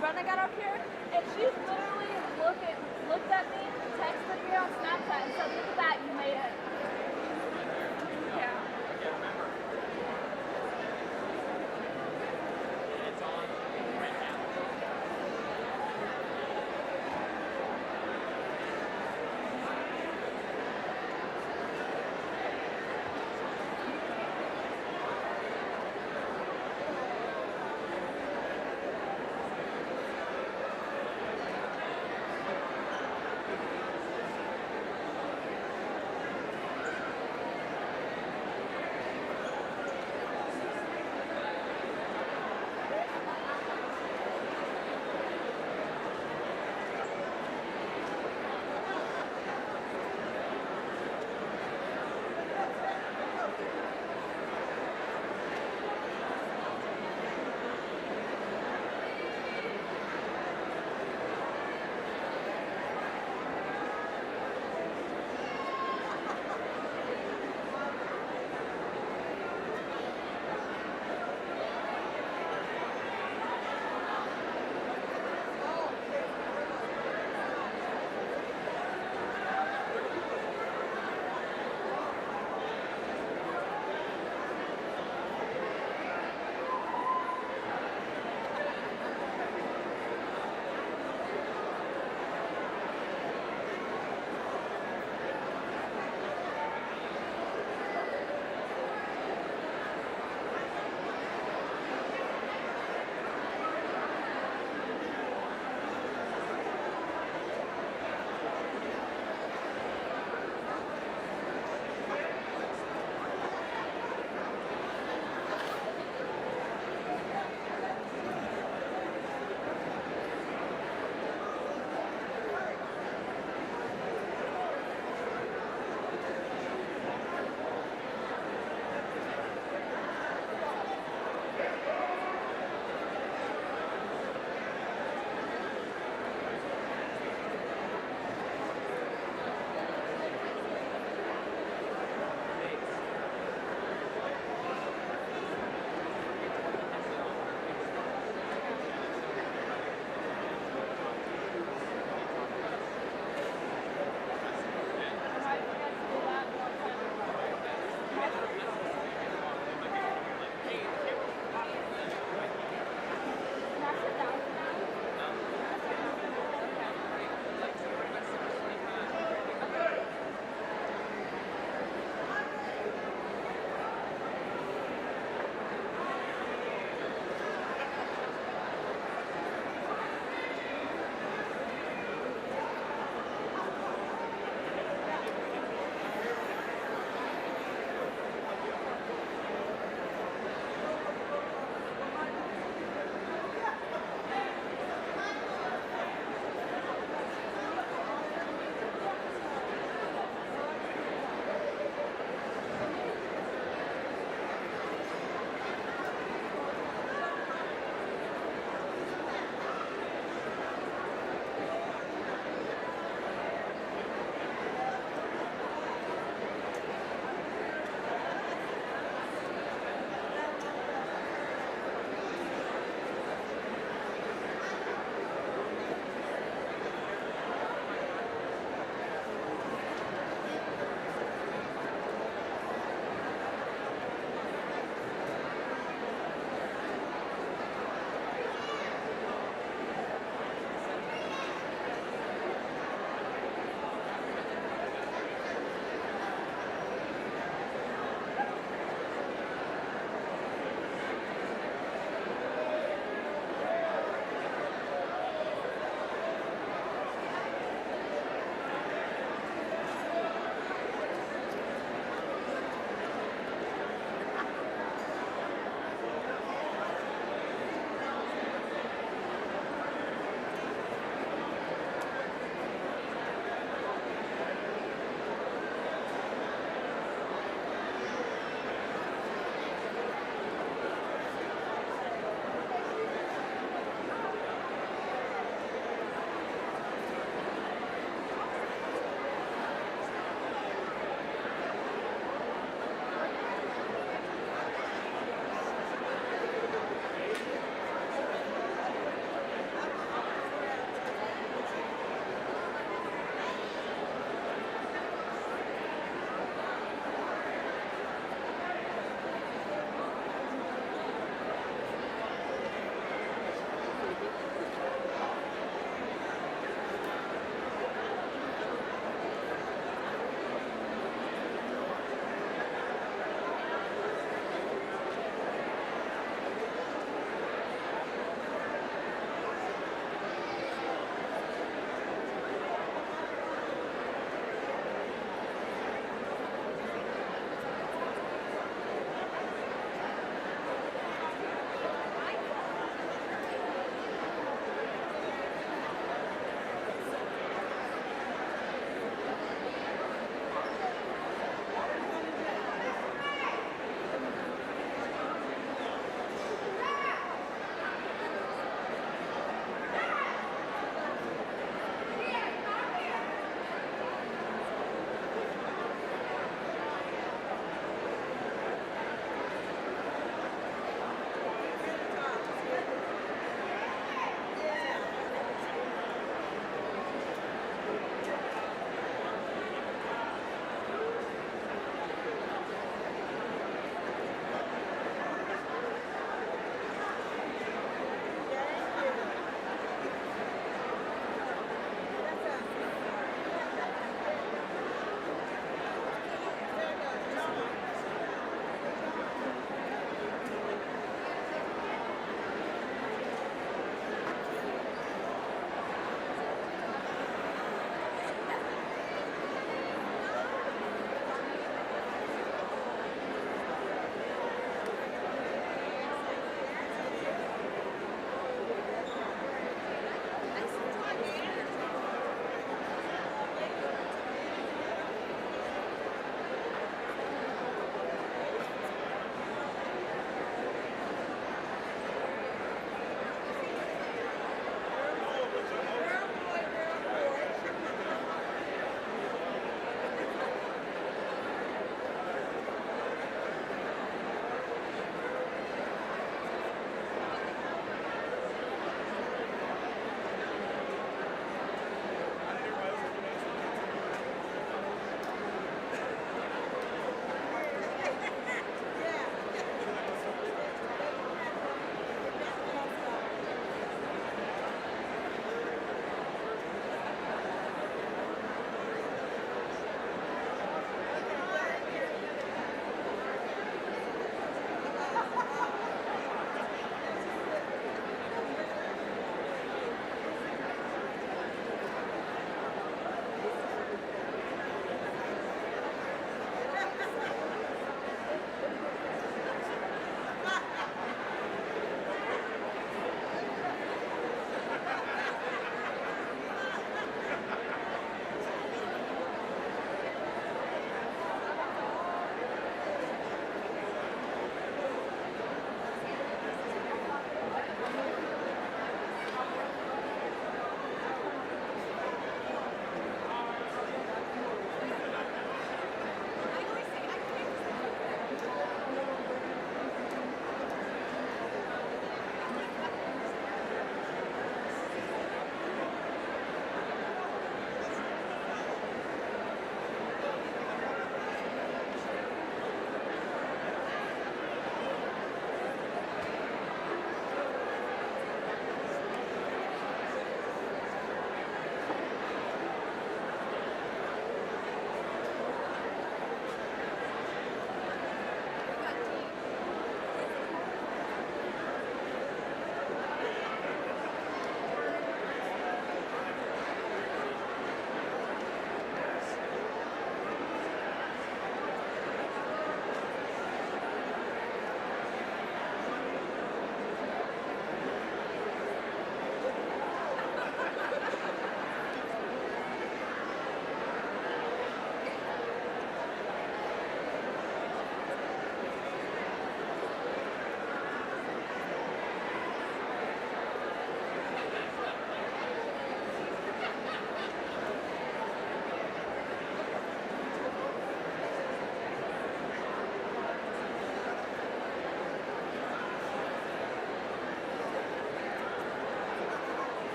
friend Brenna got up here, and she's literally looked at me, texted me on Snapchat, and said, "Look at that, you made it." Yeah. It's on right now.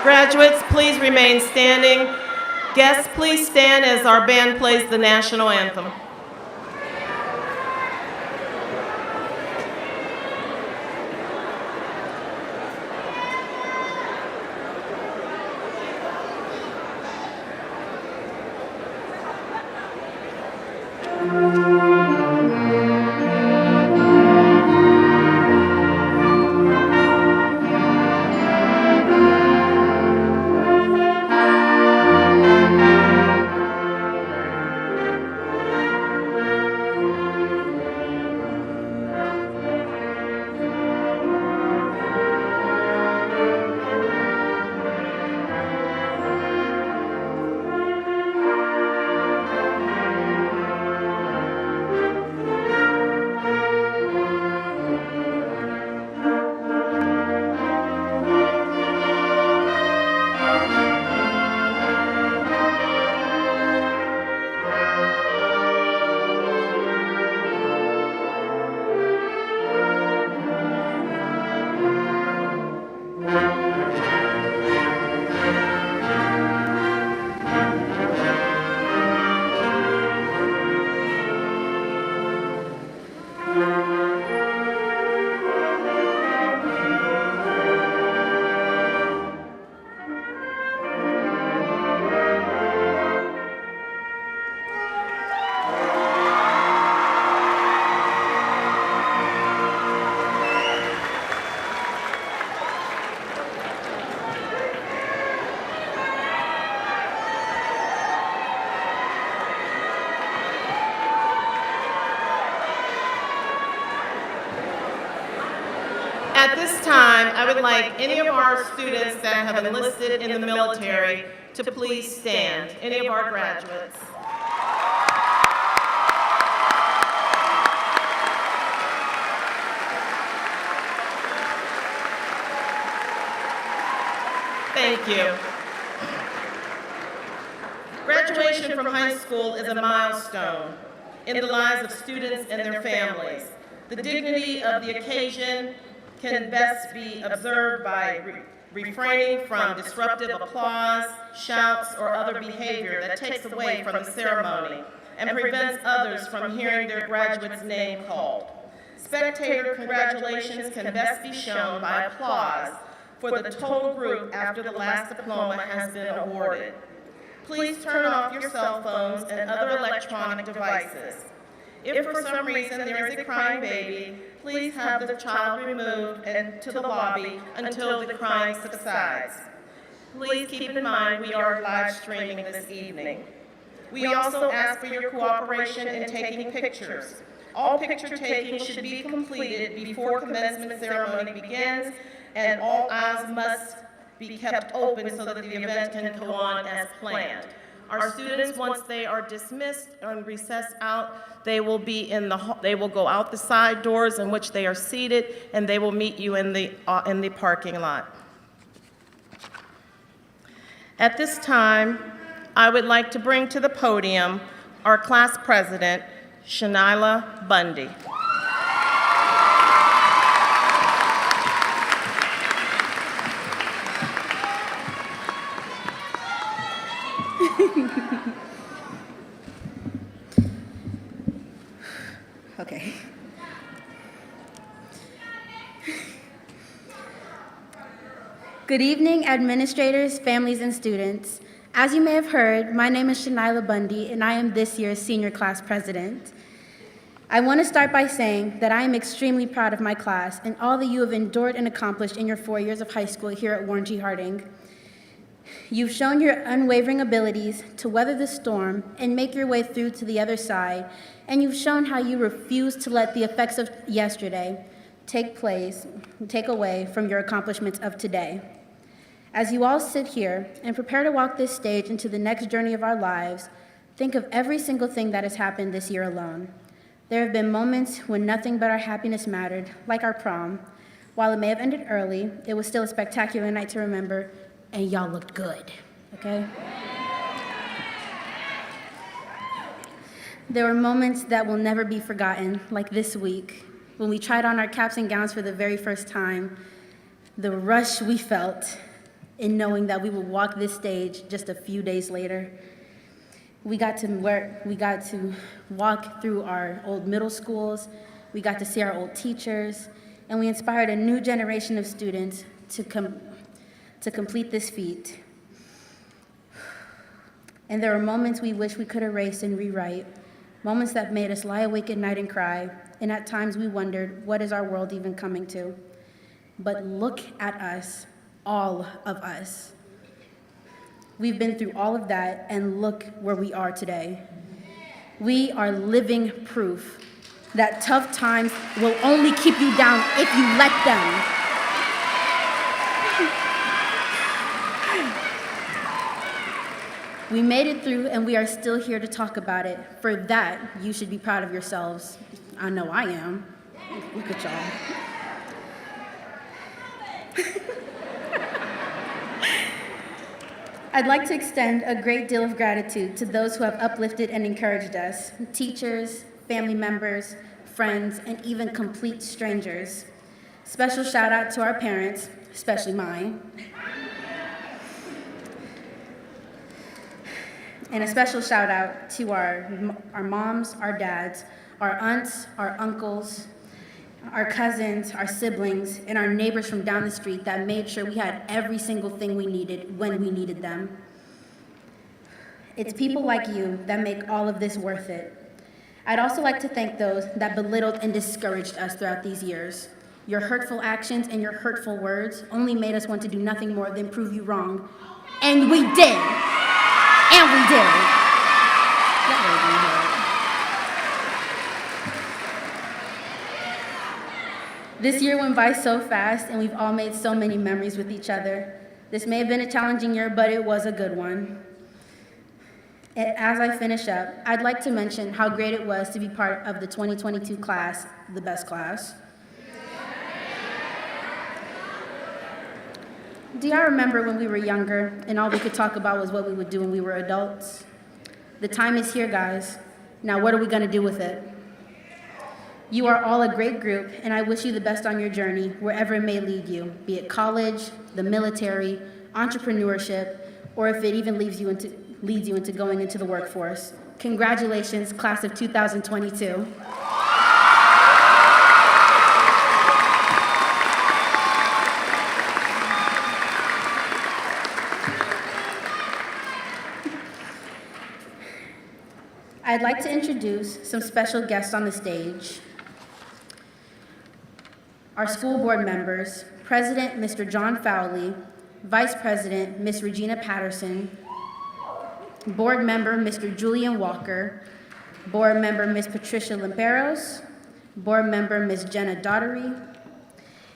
Graduates, please remain standing. Guests, please stand as our band plays the national anthem. At this time, I would like any of our students that have enlisted in the military to please stand. Any of our graduates. Thank you. Graduation from high school is a milestone in the lives of students and their families. The dignity of the occasion can best be observed by refraining from disruptive applause, shouts, or other behavior that takes away from the ceremony and prevents others from hearing their graduate's name called. Spectator congratulations can best be shown by applause for the total group after the last diploma has been awarded. Please turn off your cell phones and other electronic devices. If for some reason there is a crying baby, please have the child removed and to the lobby until the crying subsides. Please keep in mind we are live streaming this evening. We also ask for your cooperation in taking pictures. All picture taking should be completed before commencement ceremony begins, and all aisles must be kept open so that the event can go on as planned. Our students, once they are dismissed and recessed out, they will go out the side doors in which they are seated, and they will meet you in the parking lot. At this time, I would like to bring to the podium our class president, Shanila Bundy. Okay. Good evening, administrators, families, and students. As you may have heard, my name is Shanila Bundy, and I am this year's senior class president. I want to start by saying that I am extremely proud of my class and all that you have endured and accomplished in your 4 years of high school here at Warren G. Harding. You've shown your unwavering abilities to weather the storm and make your way through to the other side, and you've shown how you refuse to let the effects of yesterday take away from your accomplishments of today. As you all sit here and prepare to walk this stage into the next journey of our lives, think of every single thing that has happened this year alone. There have been moments when nothing but our happiness mattered, like our prom. While it may have ended early, it was still a spectacular night to remember, and y'all looked good, okay? There were moments that will never be forgotten, like this week, when we tried on our caps and gowns for the very first time, the rush we felt, in knowing that we would walk this stage just a few days later. We got to walk through our old middle schools, we got to see our old teachers, and we inspired a new generation of students to complete this feat. And there were moments we wish we could erase and rewrite, moments that made us lie awake at night and cry, and at times we wondered, what is our world even coming to? But look at us, all of us. We've been through all of that, and look where we are today. We are living proof that tough times will only keep you down if you let them. We made it through, and we are still here to talk about it. For that, you should be proud of yourselves. I know I am. Look at y'all. I'd like to extend a great deal of gratitude to those who have uplifted and encouraged us, teachers, family members, friends, and even complete strangers. Special shout out to our parents, especially mine. And a special shout out to our moms, our dads, our aunts, our uncles, our cousins, our siblings, and our neighbors from down the street that made sure we had every single thing we needed when we needed them. It's people like you that make all of this worth it. I'd also like to thank those that belittled and discouraged us throughout these years. Your hurtful actions and your hurtful words only made us want to do nothing more than prove you wrong. And we did. And we did. This year went by so fast, and we've all made so many memories with each other. This may have been a challenging year, but it was a good one. And as I finish up, I'd like to mention how great it was to be part of the 2022 class, the best class. Do y'all remember when we were younger and all we could talk about was what we would do when we were adults? The time is here, guys. Now what are we gonna do with it? You are all a great group, and I wish you the best on your journey, wherever it may lead you, be it college, the military, entrepreneurship, or if it even leads you into going into the workforce. Congratulations, class of 2022. I'd like to introduce some special guests on the stage. Our school board members, President Mr. John Fowley, Vice President Ms. Regina Patterson, Board Member Mr. Julian Walker, Board Member Ms. Patricia Limperos, Board Member Ms. Jenna Daughtery,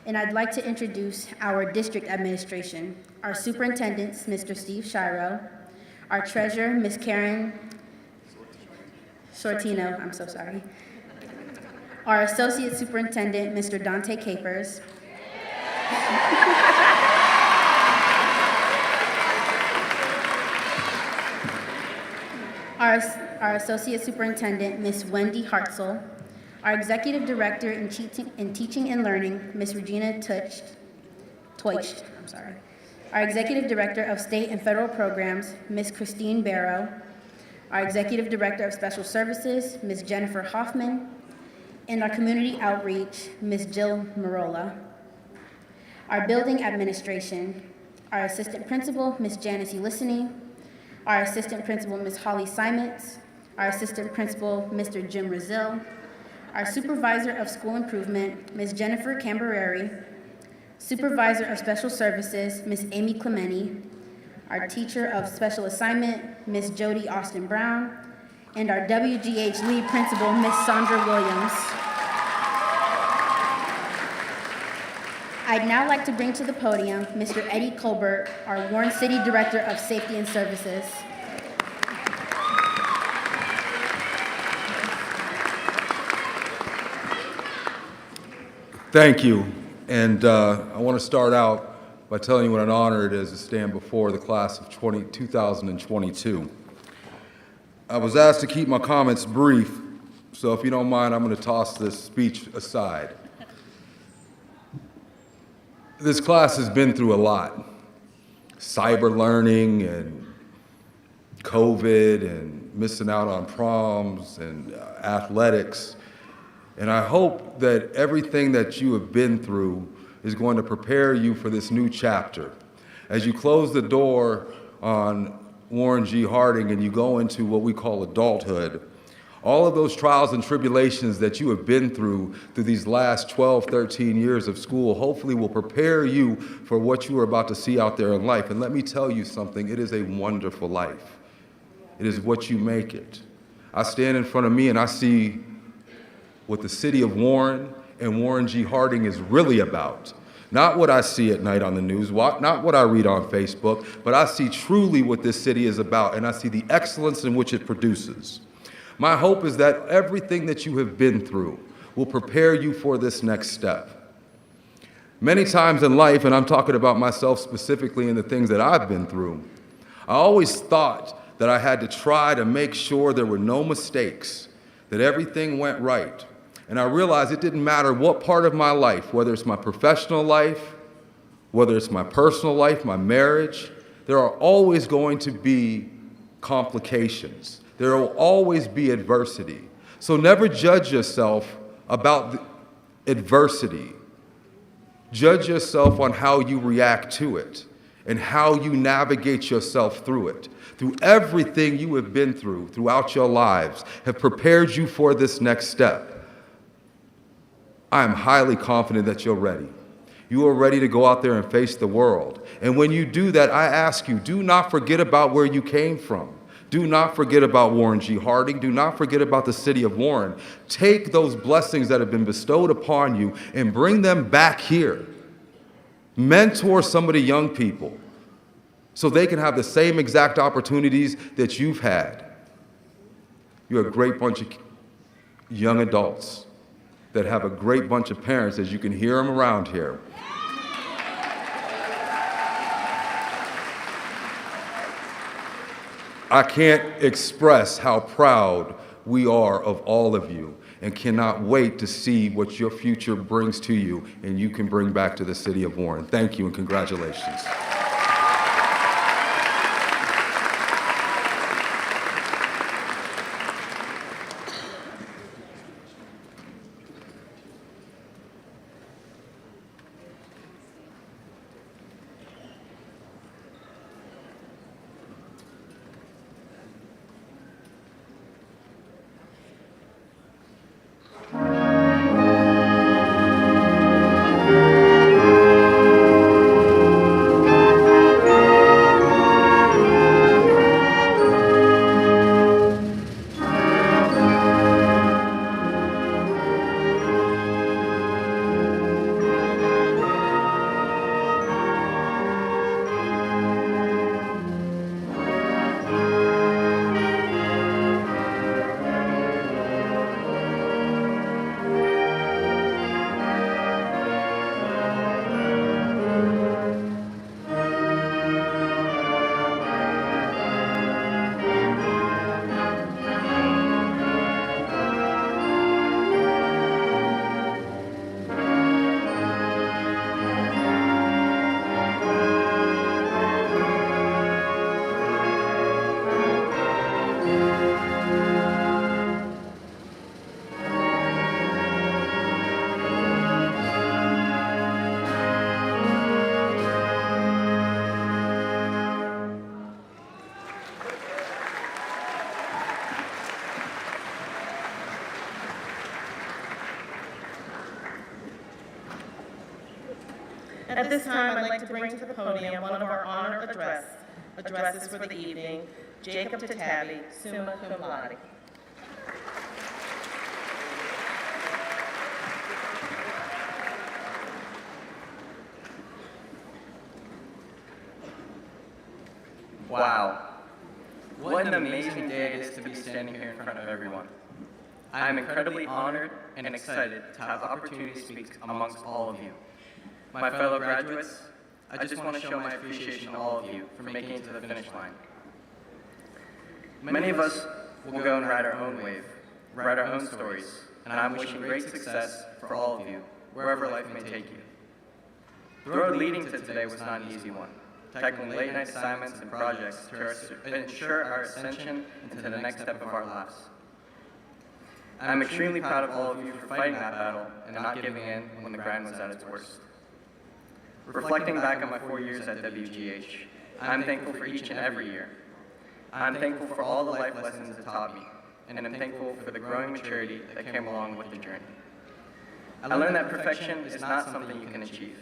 and I'd like to introduce our district administration, our superintendents, Mr. Steve Shiro, our treasurer, Ms. Karen Sortino, I'm so sorry. Our associate superintendent, Mr. Dante Capers. Our associate superintendent, Ms. Wendy Hartzell. Our executive director in teaching and learning, Ms. Regina Teucht. Our executive director of state and federal programs, Ms. Christine Barrow. Our executive director of special services, Ms. Jennifer Hoffman. And our community outreach, Ms. Jill Marola. Our building administration, our assistant principal, Ms. Janice Ulisany. Our assistant principal, Ms. Holly Simons. Our assistant principal, Mr. Jim Razil. Our supervisor of school improvement, Ms. Jennifer Cambereri. Supervisor of special services, Ms. Amy Clementi. Our teacher of special assignment, Ms. Jody Austin Brown. And our WGH lead principal, Ms. Sandra Williams. I'd now like to bring to the podium Mr. Eddie Colbert, our Warren City Director of Safety and Services. Thank you. And I want to start out by telling you what an honor it is to stand before the class of 2022. I was asked to keep my comments brief, so if you don't mind, I'm going to toss this speech aside. This class has been through a lot. cyber learning and COVID and missing out on proms and athletics. And I hope that everything that you have been through is going to prepare you for this new chapter. As you close the door on Warren G. Harding and you go into what we call adulthood, all of those trials and tribulations that you have been through these last 12, 13 years of school hopefully will prepare you for what you are about to see out there in life. And let me tell you something, it is a wonderful life. It is what you make it. I stand in front of me and I see what the city of Warren and Warren G. Harding is really about. Not what I see at night on the news, not what I read on Facebook, but I see truly what this city is about, and I see the excellence in which it produces. My hope is that everything that you have been through will prepare you for this next step. Many times in life, and I'm talking about myself specifically and the things that I've been through, I always thought that I had to try to make sure there were no mistakes, that everything went right. And I realized it didn't matter what part of my life, whether it's my professional life, whether it's my personal life, my marriage, there are always going to be complications. There will always be adversity. So never judge yourself about the adversity. Judge yourself on how you react to it and how you navigate yourself through it. Through everything you have been through throughout your lives have prepared you for this next step. I am highly confident that you're ready. You are ready to go out there and face the world. And when you do that, I ask you, do not forget about where you came from. Do not forget about Warren G. Harding. Do not forget about the city of Warren. Take those blessings that have been bestowed upon you and bring them back here. Mentor some of the young people so they can have the same exact opportunities that you've had. You're a great bunch of young adults that have a great bunch of parents, as you can hear them around here. I can't express how proud we are of all of you and cannot wait to see what your future brings to you and you can bring back to the city of Warren. Thank you and congratulations. At this time, I'd like to bring to the podium one of our honor addresses for the evening, Jacob Tatabi, summa cum laude. Wow. What an amazing day it is to be standing here in front of everyone. I am incredibly honored and excited to have the opportunity to speak amongst all of you. My fellow graduates, I just want to show my appreciation to all of you for making it to the finish line. Many of us will go and ride our own wave, write our own stories, and I'm wishing great success for all of you, wherever life may take you. The road leading to today was not an easy one. tackling late-night assignments and projects to ensure our ascension into the next step of our lives. I'm extremely proud of all of you for fighting that battle and not giving in when the grind was at its worst. Reflecting back on my 4 years at WGH, I'm thankful for each and every year. I'm thankful for all the life lessons it taught me, and I'm thankful for the growing maturity that came along with the journey. I learned that perfection is not something you can achieve,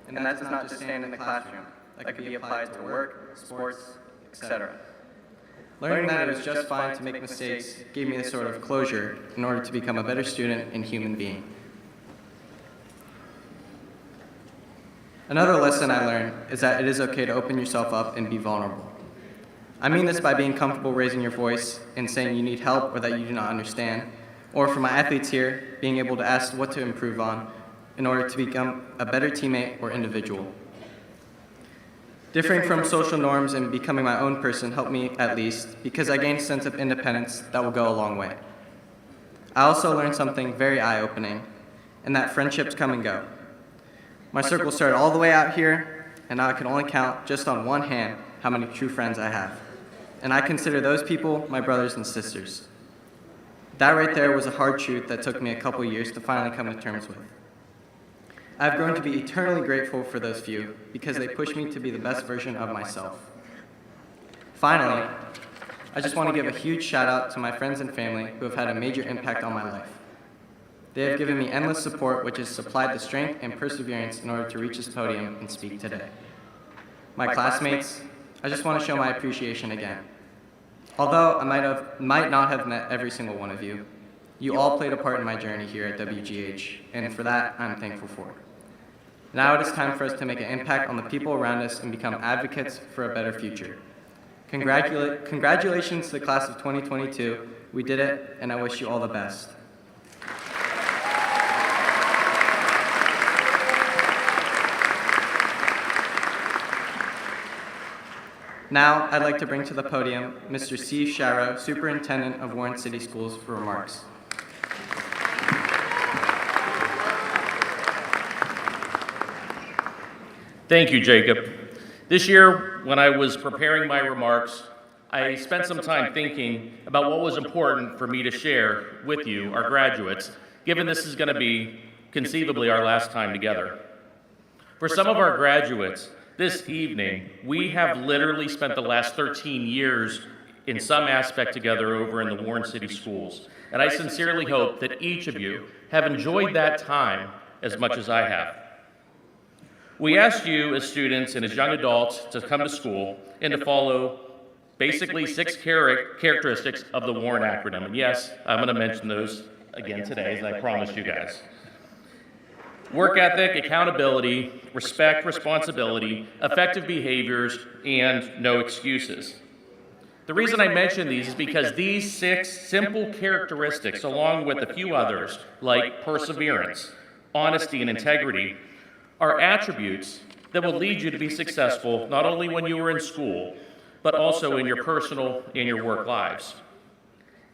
and that does not just stand in the classroom. That could be applied to work, sports, etc. Learning that it was just fine to make mistakes gave me this sort of closure in order to become a better student and human being. Another lesson I learned is that it is okay to open yourself up and be vulnerable. I mean this by being comfortable raising your voice and saying you need help or that you do not understand, or for my athletes here, being able to ask what to improve on in order to become a better teammate or individual. Differing from social norms and becoming my own person helped me, at least, because I gained a sense of independence that will go a long way. I also learned something very eye-opening, and that friendships come and go. My circle started all the way out here, and now I can only count just on one hand how many true friends I have. And I consider those people my brothers and sisters. That right there was a hard truth that took me a couple years to finally come to terms with. I've grown to be eternally grateful for those few because they pushed me to be the best version of myself. Finally, I just want to give a huge shout out to my friends and family who have had a major impact on my life. They have given me endless support, which has supplied the strength and perseverance in order to reach this podium and speak today. My classmates, I just want to show my appreciation again. Although I might not have met every single one of you, you all played a part in my journey here at WGH, and for that, I'm thankful for. Now it is time for us to make an impact on the people around us and become advocates for a better future. Congratulations to the class of 2022. We did it, and I wish you all the best. Now, I'd like to bring to the podium Mr. Steve Sharrow, Superintendent of Warren City Schools, for remarks. Thank you, Jacob. This year, when I was preparing my remarks, I spent some time thinking about what was important for me to share with you, our graduates, given this is going to be conceivably our last time together. For some of our graduates, this evening, we have literally spent the last 13 years in some aspect together over in the Warren City Schools. And I sincerely hope that each of you have enjoyed that time as much as I have. We asked you as students and as young adults to come to school and to follow basically 6 characteristics of the Warren acronym. And yes, I'm going to mention those again today, as I promised you guys. Work ethic, accountability, respect, responsibility, effective behaviors, and no excuses. The reason I mention these is because these 6 simple characteristics, along with a few others, like perseverance, honesty, and integrity, are attributes that will lead you to be successful not only when you are in school, but also in your personal and your work lives.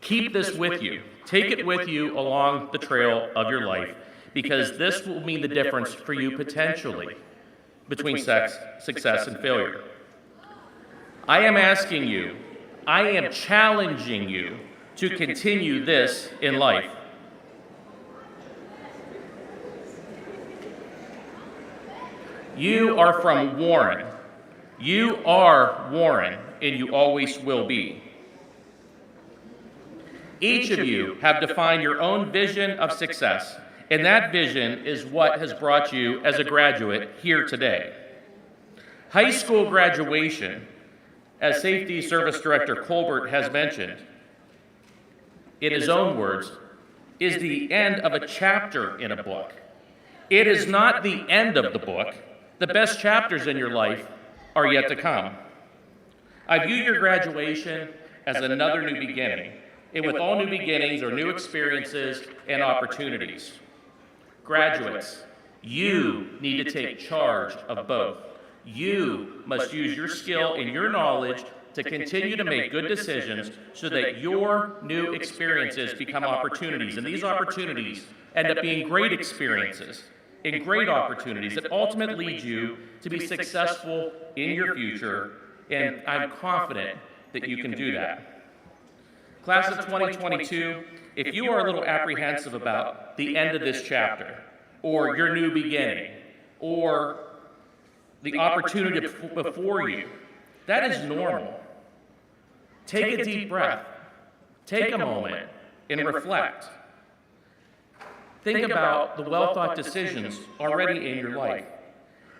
Keep this with you. Take it with you along the trail of your life, because this will mean the difference for you potentially between success and failure. I am asking you, I am challenging you to continue this in life. You are from Warren. You are Warren, and you always will be. Each of you have defined your own vision of success, and that vision is what has brought you as a graduate here today. High school graduation, as Safety Service Director Colbert has mentioned, in his own words, is the end of a chapter in a book. It is not the end of the book. The best chapters in your life are yet to come. I view your graduation as another new beginning, and with all new beginnings are new experiences and opportunities. Graduates, you need to take charge of both. You must use your skill and your knowledge to continue to make good decisions so that your new experiences become opportunities, and these opportunities end up being great experiences. and great opportunities that ultimately lead you to be successful in your future, and I'm confident that you can do that. Class of 2022, if you are a little apprehensive about the end of this chapter, or your new beginning, or the opportunity before you, that is normal. Take a deep breath. Take a moment and reflect. Think about the well-thought decisions already in your life.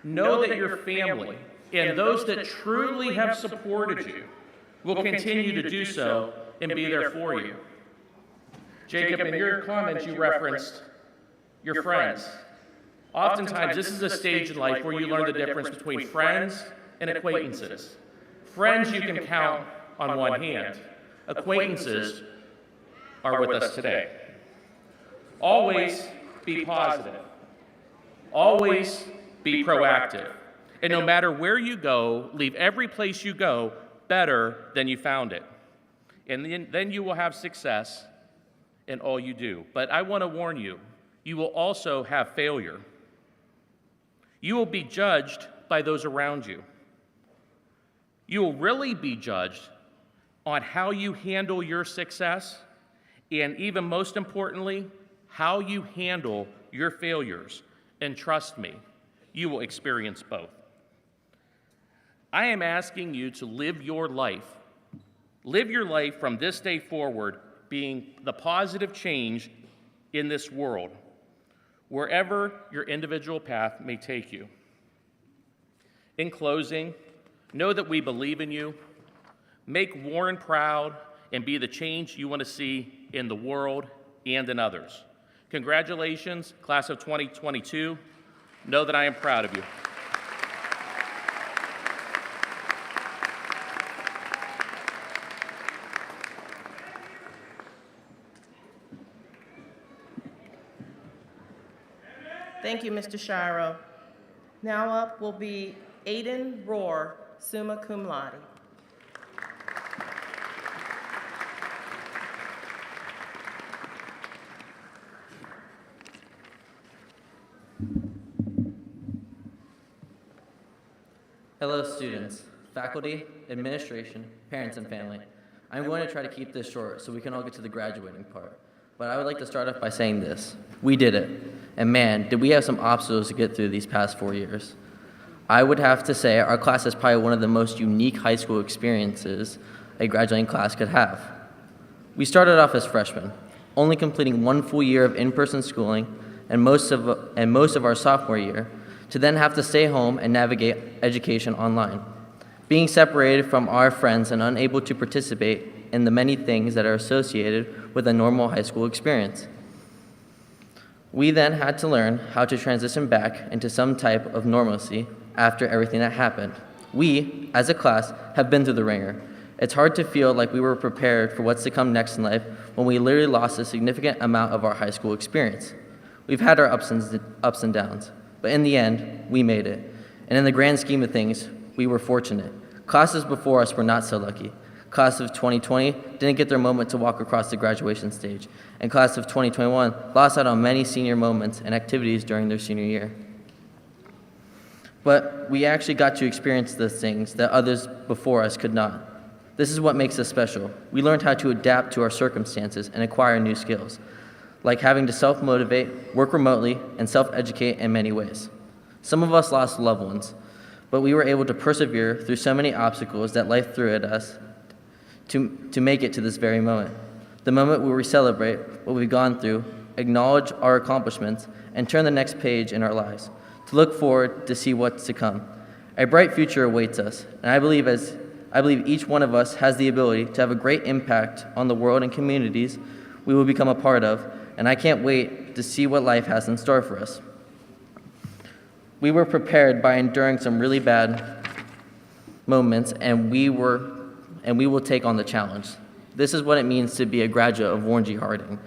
Know that your family and those that truly have supported you will continue to do so and be there for you. Jacob, in your comments, you referenced your friends. Oftentimes, this is a stage in life where you learn the difference between friends and acquaintances. Friends you can count on one hand. Acquaintances are with us today. Always be positive. Always be proactive. And no matter where you go, leave every place you go better than you found it. And then you will have success in all you do. But I want to warn you, you will also have failure. You will be judged by those around you. You will really be judged on how you handle your success, and even most importantly, how you handle your failures. And trust me, you will experience both. I am asking you to live your life. Live your life from this day forward being the positive change in this world, wherever your individual path may take you. In closing, know that we believe in you. Make Warren proud and be the change you want to see in the world and in others. Congratulations, class of 2022. Know that I am proud of you. Thank you, Mr. Shiro. Now up will be Aiden Rohr, summa cum laude. Hello students, faculty, administration, parents, and family. I'm going to try to keep this short so we can all get to the graduating part. But I would like to start off by saying this. We did it. And man, did we have some obstacles to get through these past 4 years. I would have to say our class is probably one of the most unique high school experiences a graduating class could have. We started off as freshmen, only completing 1 full year of in-person schooling and most of our sophomore year, to then have to stay home and navigate education online, being separated from our friends and unable to participate in the many things that are associated with a normal high school experience. We then had to learn how to transition back into some type of normalcy after everything that happened. We, as a class, have been through the ringer. It's hard to feel like we were prepared for what's to come next in life when we literally lost a significant amount of our high school experience. We've had our ups and downs, but in the end, we made it. And in the grand scheme of things, we were fortunate. Classes before us were not so lucky. Class of 2020 didn't get their moment to walk across the graduation stage, and class of 2021 lost out on many senior moments and activities during their senior year. But we actually got to experience the things that others before us could not. This is what makes us special. We learned how to adapt to our circumstances and acquire new skills, like having to self-motivate, work remotely, and self-educate in many ways. Some of us lost loved ones, but we were able to persevere through so many obstacles that life threw at us to make it to this very moment. The moment where we celebrate what we've gone through, acknowledge our accomplishments, and turn the next page in our lives, to look forward to see what's to come. A bright future awaits us, and I believe each one of us has the ability to have a great impact on the world and communities we will become a part of, and I can't wait to see what life has in store for us. We were prepared by enduring some really bad moments, and we will take on the challenge. This is what it means to be a graduate of Warren G. Harding.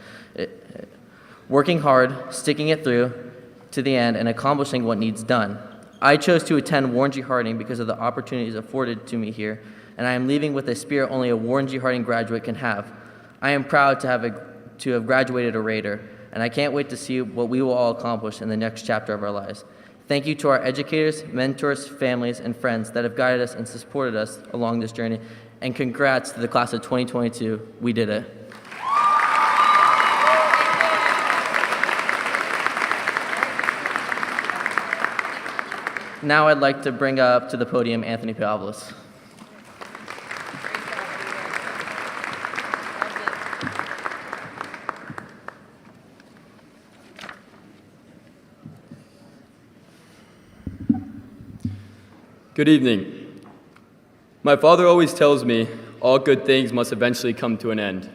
Working hard, sticking it through to the end, and accomplishing what needs done. I chose to attend Warren G. Harding because of the opportunities afforded to me here, and I am leaving with a spirit only a Warren G. Harding graduate can have. I am proud to have graduated a Raider, and I can't wait to see what we will all accomplish in the next chapter of our lives. Thank you to our educators, mentors, families, and friends that have guided us and supported us along this journey, and congrats to the class of 2022. We did it. Now I'd like to bring up to the podium Anthony Pavlis. Good evening. My father always tells me all good things must eventually come to an end.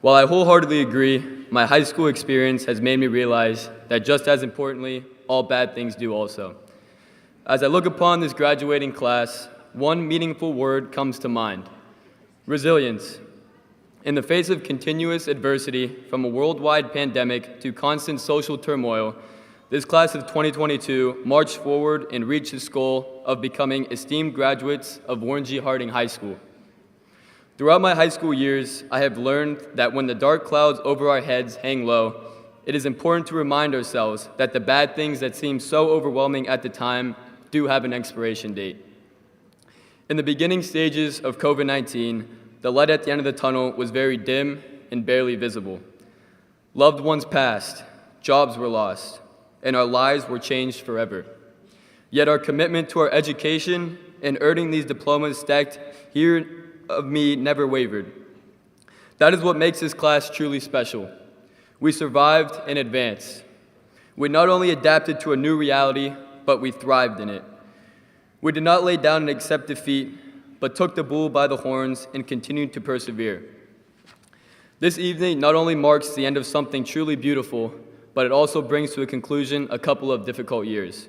While I wholeheartedly agree, my high school experience has made me realize that just as importantly, all bad things do also. As I look upon this graduating class, one meaningful word comes to mind: resilience. In the face of continuous adversity, from a worldwide pandemic to constant social turmoil, this class of 2022 marched forward and reached its goal of becoming esteemed graduates of Warren G. Harding High School. Throughout my high school years, I have learned that when the dark clouds over our heads hang low, it is important to remind ourselves that the bad things that seem so overwhelming at the time do have an expiration date. In the beginning stages of COVID-19, the light at the end of the tunnel was very dim and barely visible. Loved ones passed, jobs were lost, and our lives were changed forever. Yet our commitment to our education and earning these diplomas stacked here of me never wavered. That is what makes this class truly special. We survived and advanced. We not only adapted to a new reality, but we thrived in it. We did not lay down and accept defeat, but took the bull by the horns and continued to persevere. This evening not only marks the end of something truly beautiful, but it also brings to a conclusion a couple of difficult years.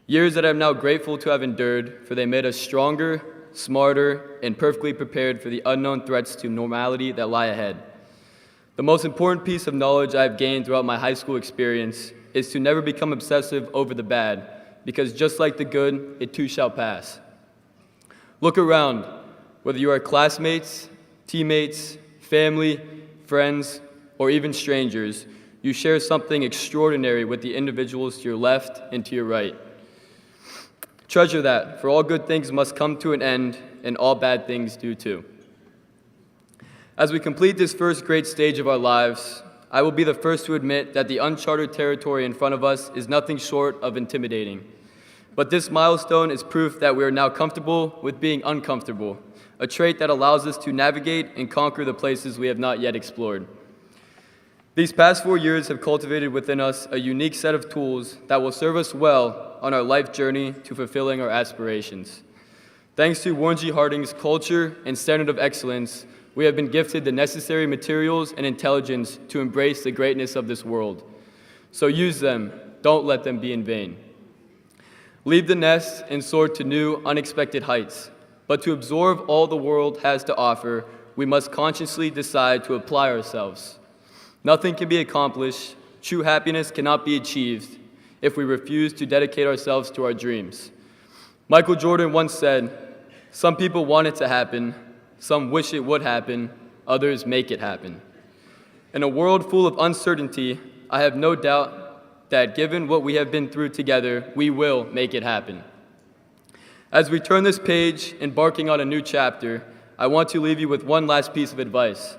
Years that I'm now grateful to have endured, for they made us stronger, smarter, and perfectly prepared for the unknown threats to normality that lie ahead. The most important piece of knowledge I've gained throughout my high school experience is to never become obsessive over the bad, because just like the good, it too shall pass. Look around. Whether you are classmates, teammates, family, friends, or even strangers, you share something extraordinary with the individuals to your left and to your right. Treasure that, for all good things must come to an end, and all bad things do too. As we complete this first great stage of our lives, I will be the first to admit that the uncharted territory in front of us is nothing short of intimidating. But this milestone is proof that we are now comfortable with being uncomfortable, a trait that allows us to navigate and conquer the places we have not yet explored. These past 4 years have cultivated within us a unique set of tools that will serve us well on our life journey to fulfilling our aspirations. Thanks to Warren G. Harding's culture and standard of excellence, we have been gifted the necessary materials and intelligence to embrace the greatness of this world. So use them, don't let them be in vain. Leave the nest and soar to new, unexpected heights. But to absorb all the world has to offer, we must consciously decide to apply ourselves. Nothing can be accomplished, true happiness cannot be achieved, if we refuse to dedicate ourselves to our dreams. Michael Jordan once said, "Some people want it to happen, some wish it would happen, others make it happen." In a world full of uncertainty, I have no doubt that given what we have been through together, we will make it happen. As we turn this page, embarking on a new chapter, I want to leave you with one last piece of advice.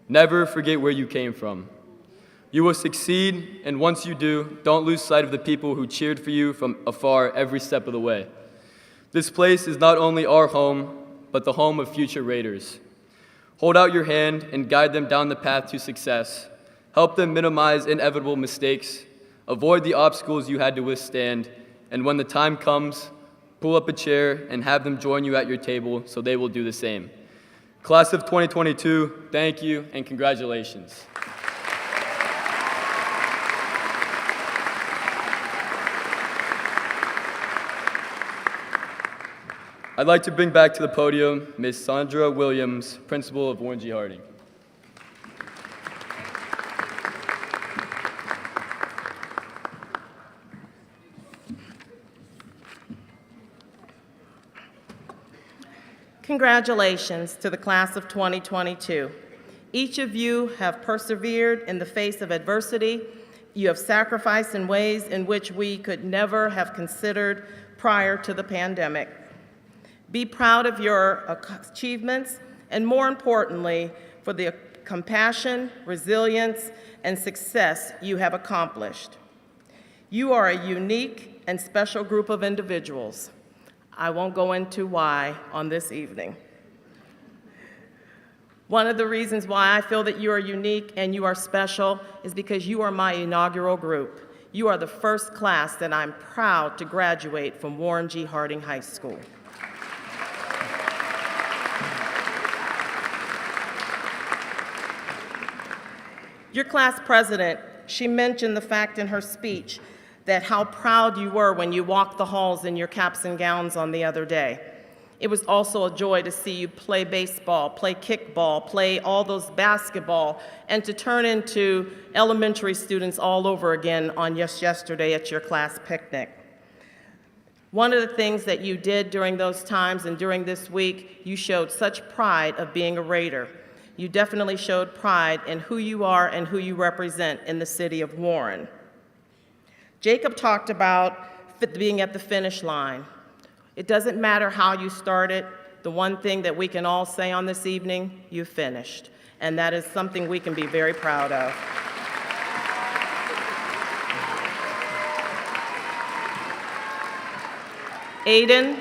Never forget where you came from. You will succeed, and once you do, don't lose sight of the people who cheered for you from afar every step of the way. This place is not only our home, but the home of future Raiders. Hold out your hand and guide them down the path to success. Help them minimize inevitable mistakes. Avoid the obstacles you had to withstand, and when the time comes, pull up a chair and have them join you at your table so they will do the same. Class of 2022, thank you and congratulations. I'd like to bring back to the podium Ms. Sandra Williams, Principal of Warren G. Harding. Congratulations to the class of 2022. Each of you have persevered in the face of adversity. You have sacrificed in ways in which we could never have considered prior to the pandemic. Be proud of your achievements, and more importantly, for the compassion, resilience, and success you have accomplished. You are a unique and special group of individuals. I won't go into why on this evening. One of the reasons why I feel that you are unique and you are special is because you are my inaugural group. You are the first class that I'm proud to graduate from Warren G. Harding High School. Your class president, she mentioned the fact in her speech that how proud you were when you walked the halls in your caps and gowns on the other day. It was also a joy to see you play baseball, play kickball, play all those basketball, and to turn into elementary students all over again on yesterday at your class picnic. One of the things that you did during those times and during this week, you showed such pride of being a Raider. You definitely showed pride in who you are and who you represent in the city of Warren. Jacob talked about being at the finish line. It doesn't matter how you started. The one thing that we can all say on this evening, you finished. And that is something we can be very proud of. Aiden,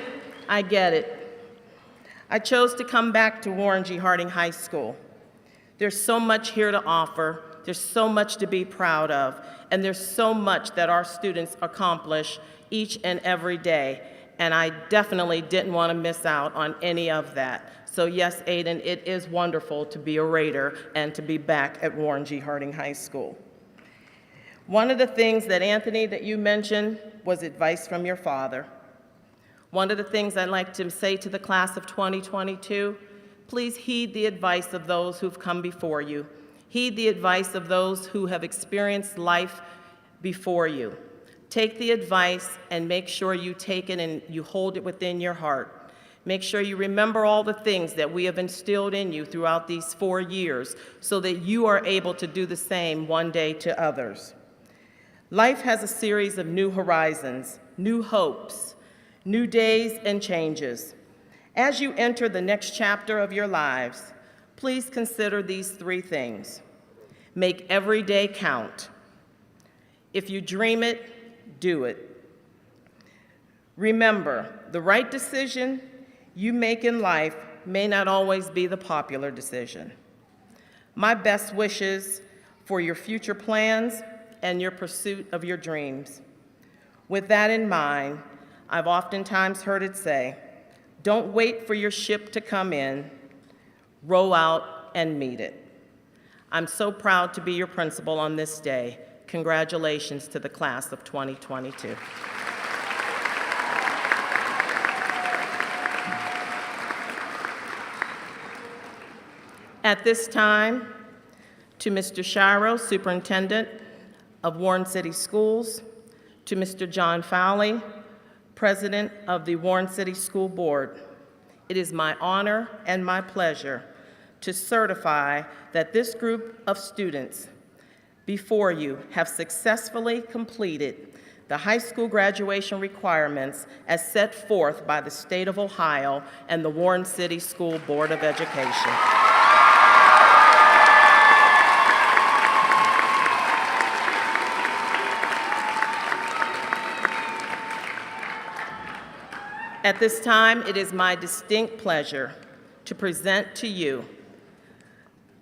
I get it. I chose to come back to Warren G. Harding High School. There's so much here to offer. There's so much to be proud of. And there's so much that our students accomplish each and every day. And I definitely didn't want to miss out on any of that. So yes, Aiden, it is wonderful to be a Raider and to be back at Warren G. Harding High School. One of the things that, Anthony, that you mentioned was advice from your father. One of the things I'd like to say to the class of 2022, please heed the advice of those who've come before you. Heed the advice of those who have experienced life before you. Take the advice and make sure you take it and you hold it within your heart. Make sure you remember all the things that we have instilled in you throughout these 4 years so that you are able to do the same one day to others. Life has a series of new horizons, new hopes, new days and changes. As you enter the next chapter of your lives, please consider these 3 things. Make every day count. If you dream it, do it. Remember, the right decision you make in life may not always be the popular decision. My best wishes for your future plans and your pursuit of your dreams. With that in mind, I've oftentimes heard it say, don't wait for your ship to come in, row out and meet it. I'm so proud to be your principal on this day. Congratulations to the class of 2022. At this time, to Mr. Shiro, Superintendent of Warren City Schools, to Mr. John Fowley, President of the Warren City School Board, it is my honor and my pleasure to certify that this group of students before you have successfully completed the high school graduation requirements as set forth by the state of Ohio and the Warren City School Board of Education. At this time, it is my distinct pleasure to present to you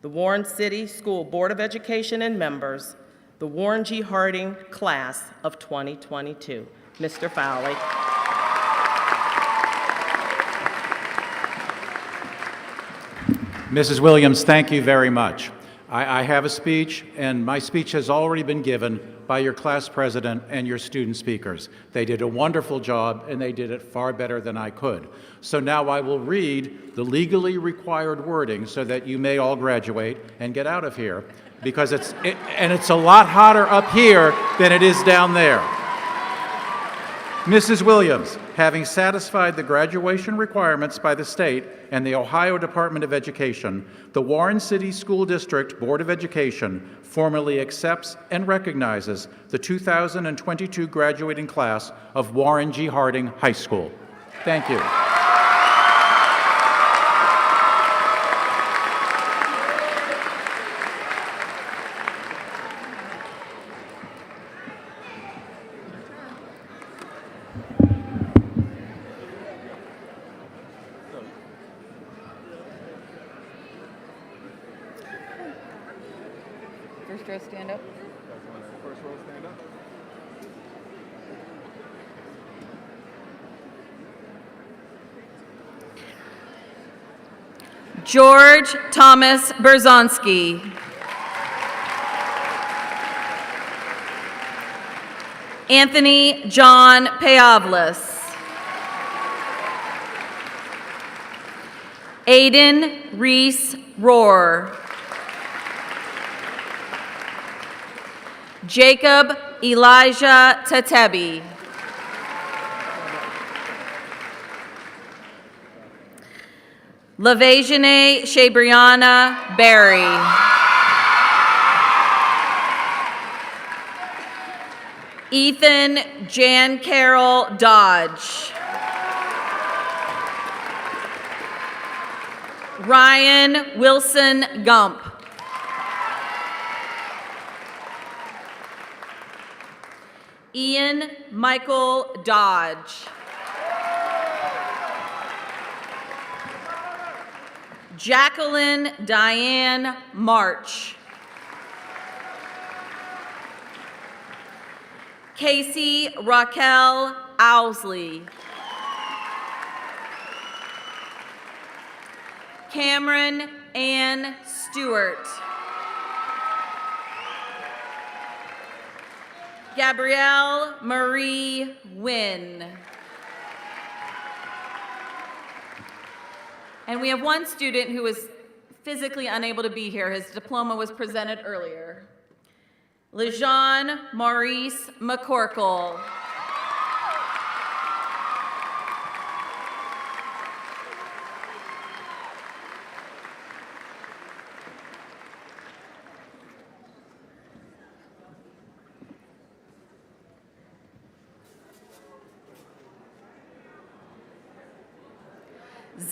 the Warren City School Board of Education and members, the Warren G. Harding class of 2022. Mr. Fowley. Mrs. Williams, thank you very much. I have a speech, and my speech has already been given by your class president and your student speakers. They did a wonderful job, and they did it far better than I could. So now I will read the legally required wording so that you may all graduate and get out of here, because it's a lot hotter up here than it is down there. Mrs. Williams, having satisfied the graduation requirements by the state and the Ohio Department of Education, the Warren City School District Board of Education formally accepts and recognizes the 2022 graduating class of Warren G. Harding High School. Thank you. First row, stand up. First row, stand up. George Thomas Berzonsky. Anthony John Payavlis. Aiden Reese Rohr. Jacob Elijah Tatebi. Lavejane Shabriana Berry. Ethan Jan Carroll Dodge. Ryan Wilson Gump. Ian Michael Dodge. Jacqueline Diane March. Casey Raquel Owsley. Cameron Ann Stewart. Gabrielle Marie Wynn. And we have one student who is physically unable to be here. His diploma was presented earlier. Lejean Maurice McCorkle.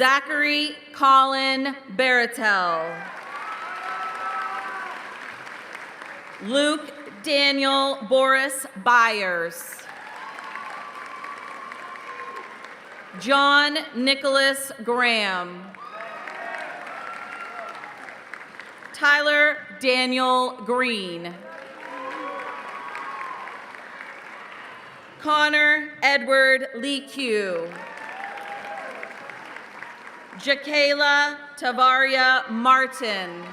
Zachary Colin Baratel. Luke Daniel Boris Byers. John Nicholas Graham. Tyler Daniel Green. Connor Edward Leque. Jakayla Tavaria Martin.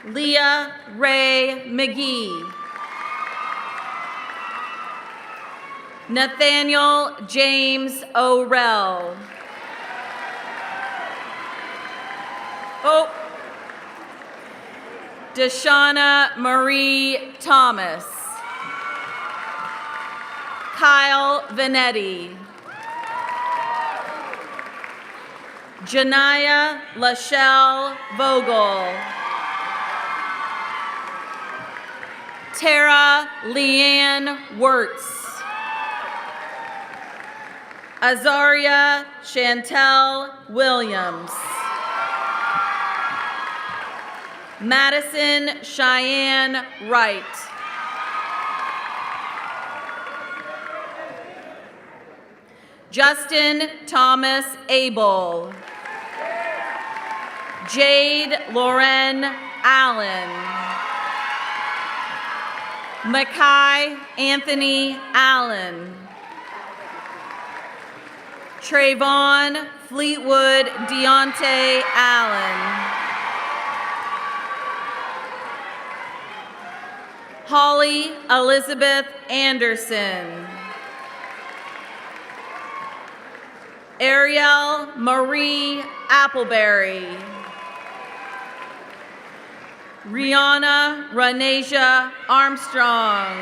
Leah Ray McGee. Nathaniel James O'Rell. Deshauna Marie Thomas. Kyle Vanetti. Janaya Lachelle Vogel. Tara Leanne Wirtz. Azaria Chantel Williams. Madison Cheyenne Wright. Justin Thomas Abel. Jade Lauren Allen. Mackay Anthony Allen. Trayvon Fleetwood Deontay Allen. Holly Elizabeth Anderson. Ariel Marie Appleberry. Rihanna Renasia Armstrong.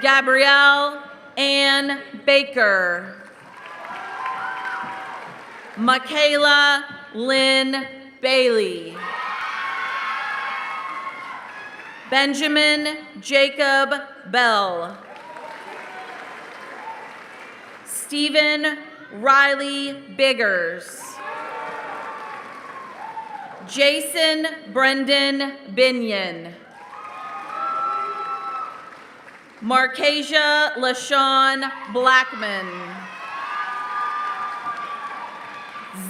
Gabrielle Ann Baker. Michaela Lynn Bailey. Benjamin Jacob Bell. Stephen Riley Biggers. Jason Brendan Binion. Marcasia LaShawn Blackman.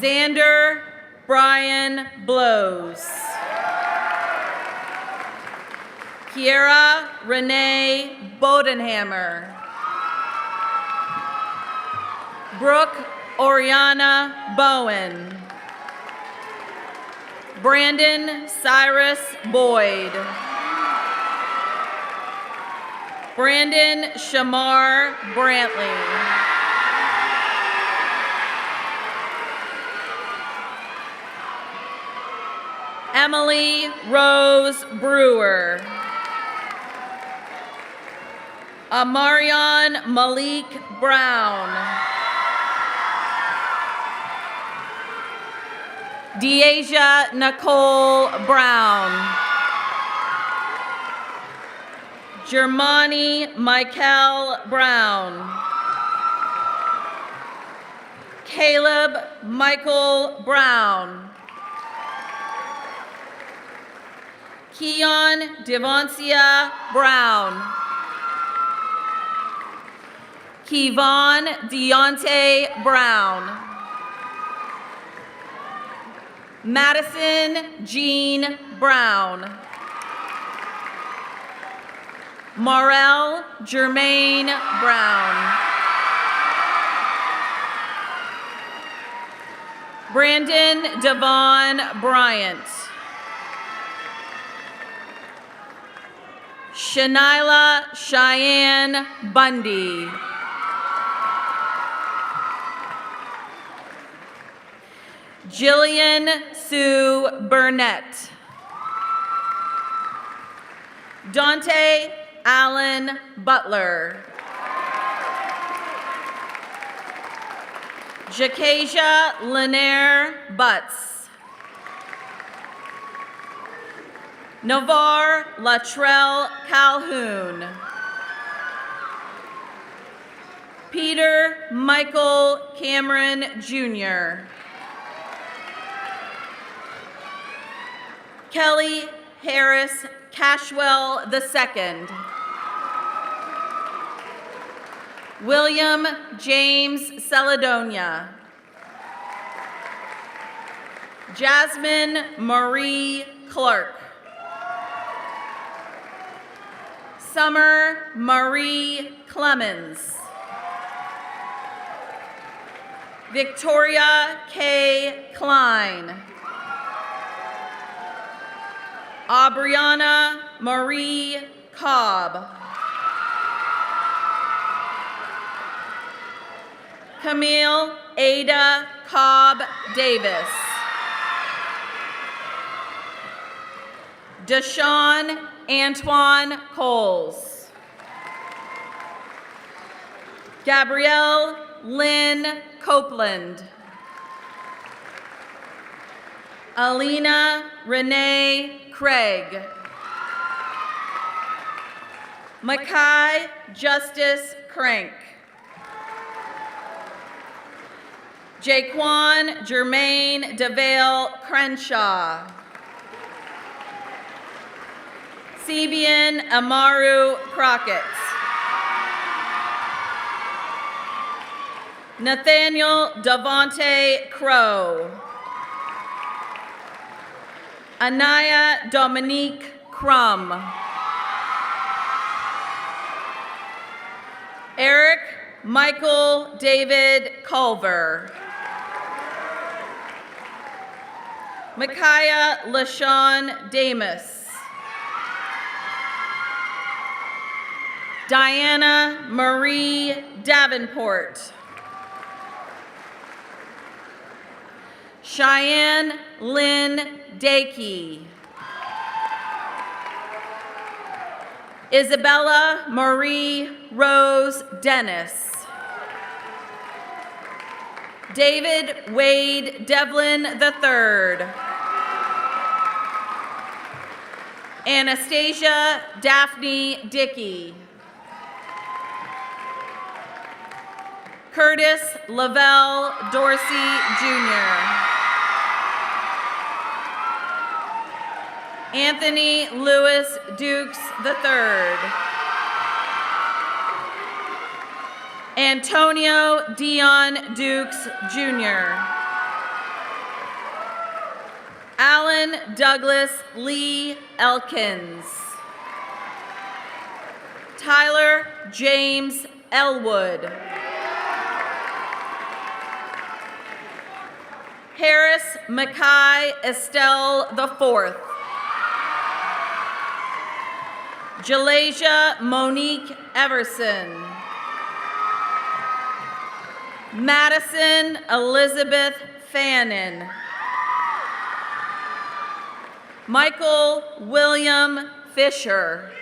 Xander Brian Blows. Kiera Renee Bodenhammer. Brooke Oriana Bowen. Brandon Cyrus Boyd. Brandon Shamar Brantley. Emily Rose Brewer. Amarion Malik Brown. Deasia Nicole Brown. Germani Michael Brown. Caleb Michael Brown. Keon Devoncia Brown. Kevon Deontay Brown. Madison Jean Brown. Marel Jermaine Brown. Brandon Devon Bryant. Shanila Cheyenne Bundy. Jillian Sue Burnett. Dante Allen Butler. Jacasia Lanier Butts. Navarre Latrell Calhoun. Peter Michael Cameron Jr. Kelly Harris Cashwell II. William James Celedonia. Jasmine Marie Clark. Summer Marie Clemens. Victoria K. Klein. Aubriana Marie Cobb. Camille Ada Cobb Davis. Deshaun Antoine Coles. Gabrielle Lynn Copeland. Alina Renee Craig. Mackay Justice Crank. Jaquan Jermaine DeVale Crenshaw. Sebian Amaru Crockett. Nathaniel Davante Crow. Anaya Dominique Crum. Eric Michael David Culver. Micaiah LaShawn Damus. Diana Marie Davenport. Cheyenne Lynn Dakey. Isabella Marie Rose Dennis. David Wade Devlin III. Anastasia Daphne Dickey. Curtis Lavelle Dorsey Jr. Anthony Lewis Dukes III. Antonio Dion Dukes Jr. Alan Douglas Lee Elkins. Tyler James Elwood. Harris Mackay Estelle IV. Jalasia Monique Everson. Madison Elizabeth Fannin. Michael William Fisher.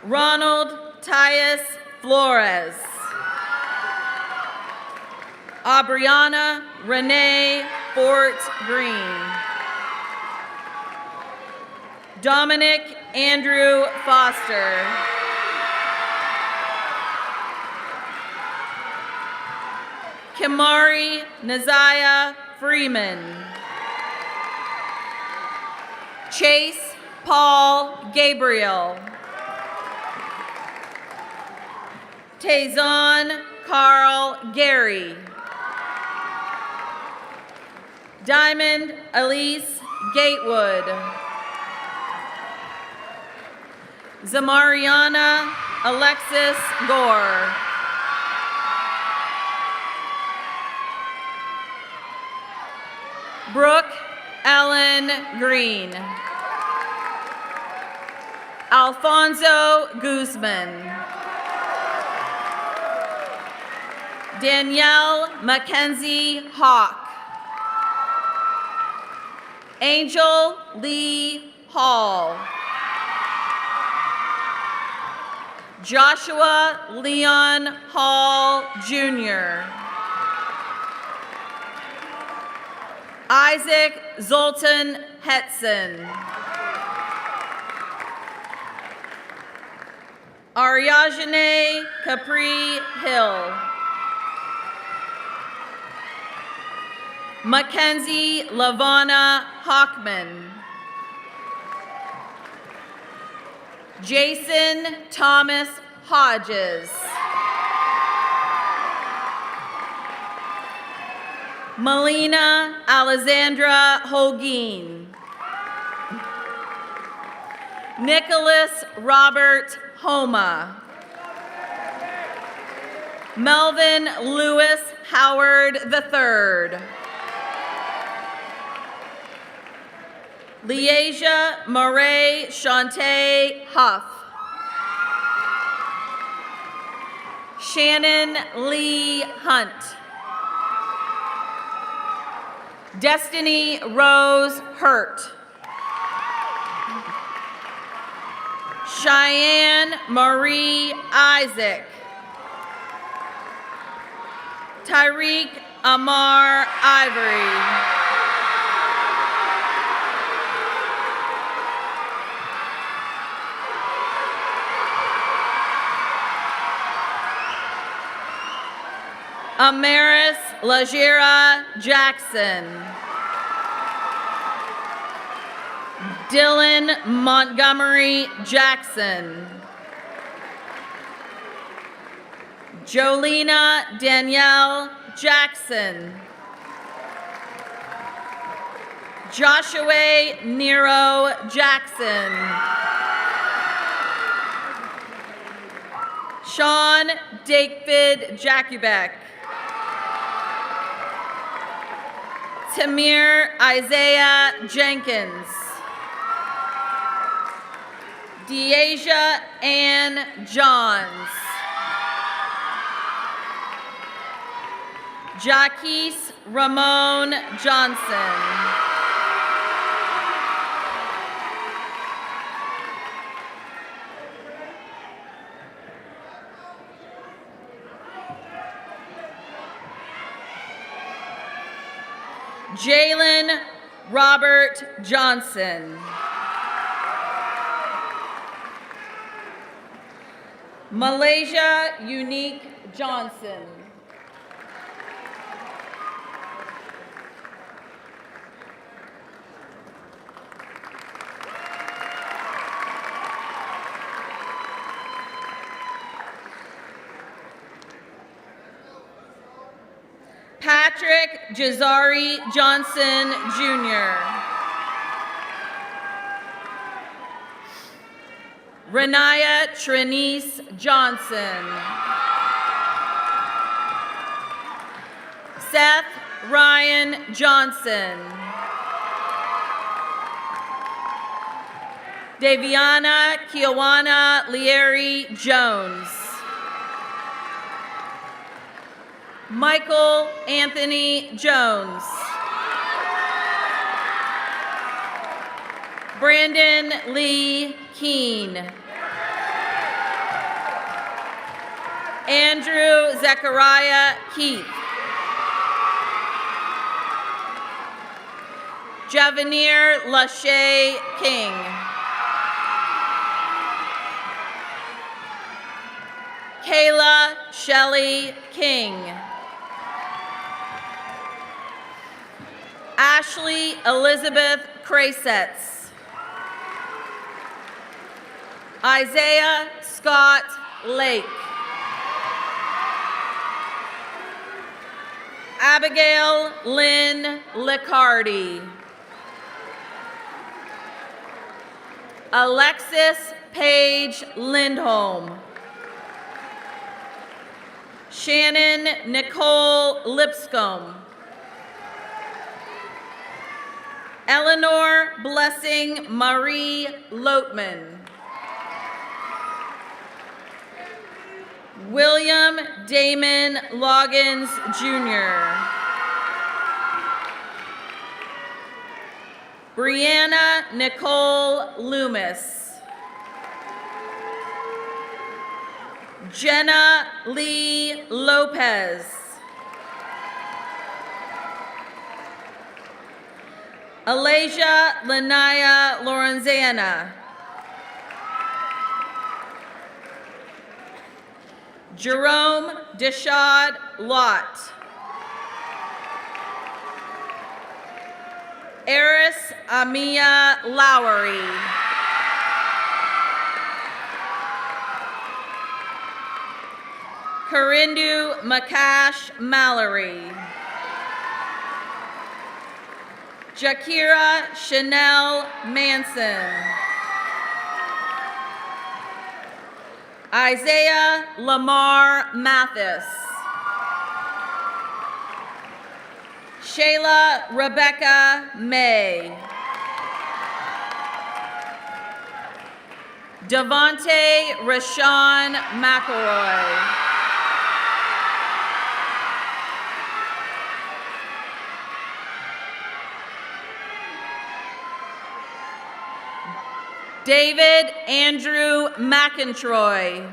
Ronald Tyus Flores. Aubriana Renee Fort Green. Dominic Andrew Foster. Kimari Naziah Freeman. Chase Paul Gabriel. Tazon Carl Gary. Diamond Elise Gatewood. Zamariana Alexis Gore. Brooke Ellen Green. Alfonso Guzman. Danielle Mackenzie Hawk. Angel Lee Hall. Joshua Leon Hall Jr. Isaac Zoltan Hetson. Ariadne Capri Hill. Mackenzie Lavana Hockman. Jason Thomas Hodges. Melina Alexandra Holguin. Nicholas Robert Homa. Melvin Lewis Howard III. Liasia Murray Shantae Huff. Shannon Lee Hunt. Destiny Rose Hurt. Cheyenne Marie Isaac. Tyreek Amar Ivory. Amaris Lajira Jackson. Dylan Montgomery Jackson. Jolena Danielle Jackson. Joshua Nero Jackson. Sean Dakefid Jakubek. Tamir Isaiah Jenkins. Deasia Ann Johns. Jaquise Ramon Johnson. Jalen Robert Johnson. Malaysia Unique Johnson. Patrick Jazari Johnson, Jr. Renaya Trinice Johnson. Seth Ryan Johnson. Daviana Kiawana Lieri Jones. Michael Anthony Jones. Brandon Lee Keene. Andrew Zechariah Keith. Javanir Lachey King. Kayla Shelley King. Ashley Elizabeth Krasetz. Isaiah Scott Lake. Abigail Lynn Liccardi. Alexis Paige Lindholm. Shannon Nicole Lipscomb. Eleanor Blessing Marie Lotman. William Damon Loggins, Jr. Brianna Nicole Loomis. Jenna Lee Lopez. Alasia Lanaya Lorenzana. Jerome Deshad Lott. Eris Amia Lowry. Karindu Makash Mallory. Jakira Chanel Manson. Isaiah Lamar Mathis. Shayla Rebecca May. Devontae Rashawn McElroy. David Andrew McIntroy.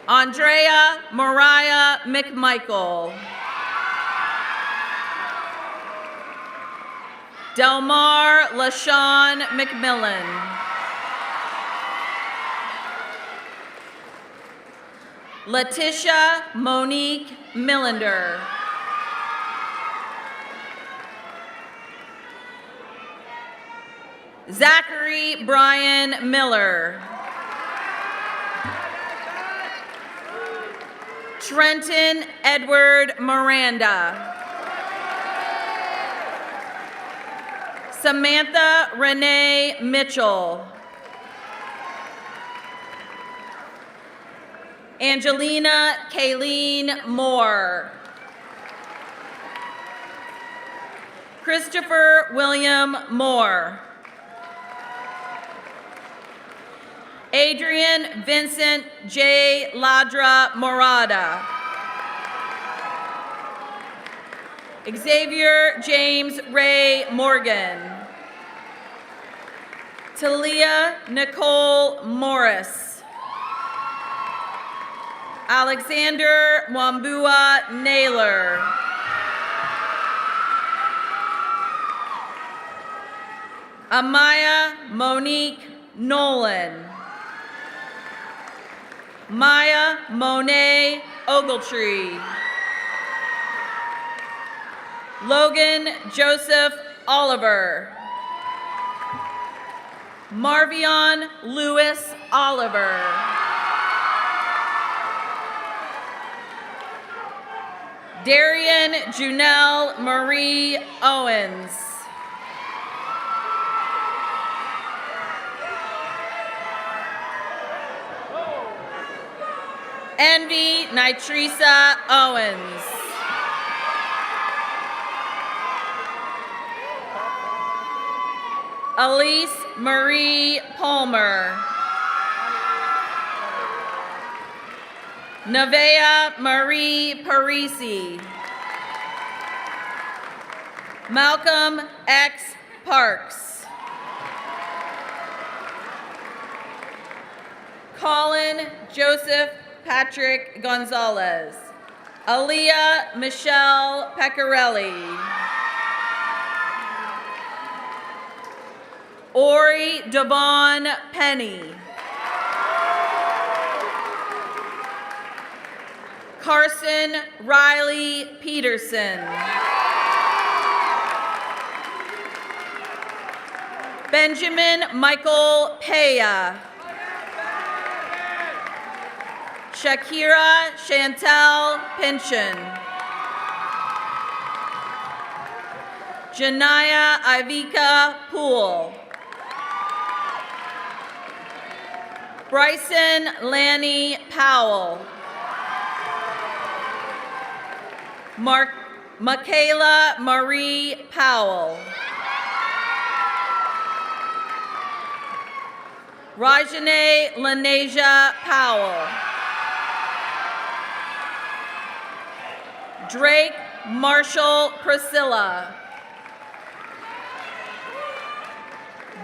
Andrea Mariah McMichael. Delmar LaShawn McMillan. Letitia Monique Millender. Zachary Brian Miller. Trenton Edward Miranda. Samantha Renee Mitchell. Angelina Kayleen Moore. Christopher William Moore. Adrian Vincent J. Ladra Morada. Xavier James Ray Morgan. Talia Nicole Morris. Alexander Wambua Naylor. Amaya Monique Nolan. Maya Monet Ogletree. Logan Joseph Oliver. Marvion Lewis Oliver. Darian Junelle Marie Owens. Envy Nitrisa Owens. Elise Marie Palmer. Nevaeh Marie Parisi. Malcolm X Parks. Colin Joseph Patrick Gonzalez. Aaliyah Michelle Pecorelli. Ori Devon Penny. Carson Riley Peterson. Benjamin Michael Peya. Shakira Chantel Pinchin. Janaya Ivica Poole. Bryson Lanny Powell. Michaela Marie Powell. Rajane Lanesia Powell. Drake Marshall Priscilla.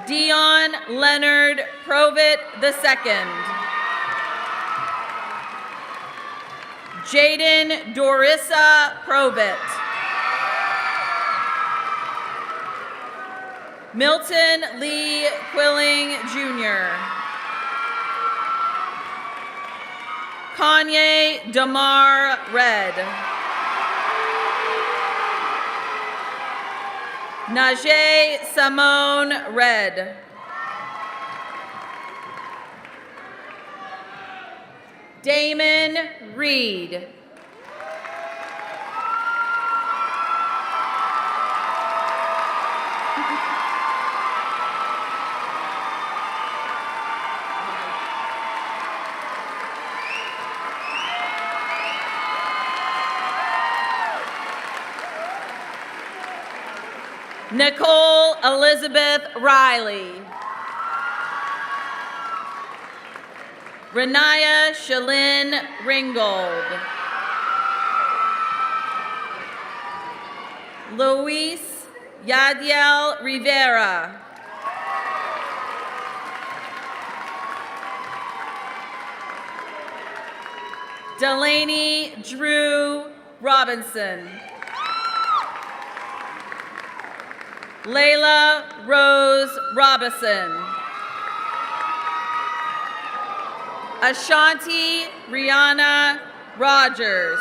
Dion Leonard Provitt II. Jaden Dorissa Provitt. Milton Lee Quilling Jr. Kanye Damar Red. Najee Simone Red. Damon Reed. Nicole Elizabeth Riley. Renaya Shalyn Ringgold. Luis Yadiel Rivera. Delaney Drew Robinson. Layla Rose Robinson. Ashanti Rihanna Rogers.